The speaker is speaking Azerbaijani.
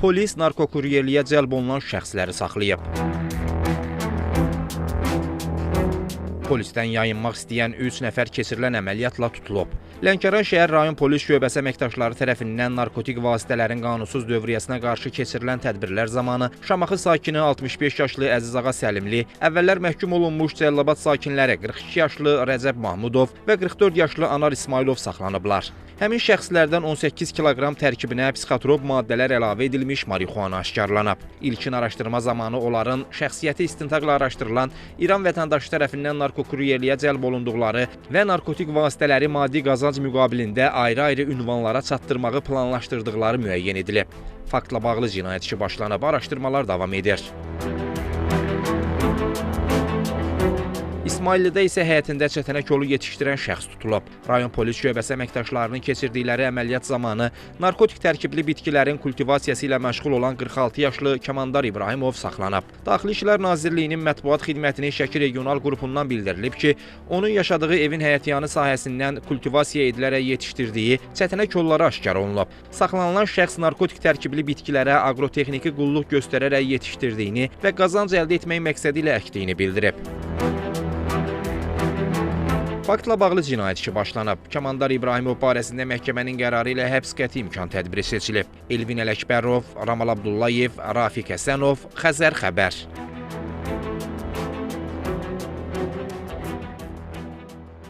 Polis narkokuryerliyə cəlb olunan şəxsləri saxlayıb. Polisdən yayınmaq istəyən 3 nəfər keçirilən əməliyyatla tutulub. Lənkəran şəhər rayon polis şöbəsi əməkdaşları tərəfindən narkotik vasitələrin qanunsuz dövriyyəsinə qarşı keçirilən tədbirlər zamanı Şamaxı sakini 65 yaşlı Əzizağa Səlimli, əvvəllər məhkum olunmuş Cəlilabad sakinləri 42 yaşlı Rəcəb Mahmudov və 44 yaşlı Anar İsmailov saxlanıblar. Həmin şəxslərdən 18 kiloqram tərkibinə psixotrop maddələr əlavə edilmiş marixuana aşkarlanıb. İlkin araşdırma zamanı onların şəxsiyyəti istintaqla araşdırılan İran vətəndaşı tərəfindən narkokuryerliyə cəlb olunduqları və narkotik vasitələri maddi qazanc müqabilində ayrı-ayrı ünvanlara çatdırmağı planlaşdırdıqları müəyyən edilib. Faktla bağlı cinayət işi başlanıb, araşdırmalar davam edir. İsmaillidə isə həyətində çətənək yolu yetişdirən şəxs tutulub. Rayon polis şöbəsi əməkdaşlarının keçirdikləri əməliyyat zamanı narkotik tərkibli bitkilərin kultivasiyası ilə məşğul olan 46 yaşlı Kəmandar İbrahimov saxlanıb. Daxili İşlər Nazirliyinin mətbuat xidmətinin Şəki regional qrupundan bildirilib ki, onun yaşadığı evin həyətyanı sahəsindən kultivasiya edilərək yetişdirdiyi çətənək yolları aşkar olunub. Saxlanılan şəxs narkotik tərkibli bitkilərə aqrotexniki qulluq göstərərək yetişdirdiyini və qazanc əldə etmək məqsədi ilə əkdiyini bildirib. Faktla bağlı cinayət işi başlanıb. Kəmandar İbrahimov barəsində məhkəmənin qərarı ilə həbs qəti imkan tədbiri seçilib. Elvin Ələkbərov, Ramal Abdullayev, Rafiq Həsənov, Xəzər xəbər.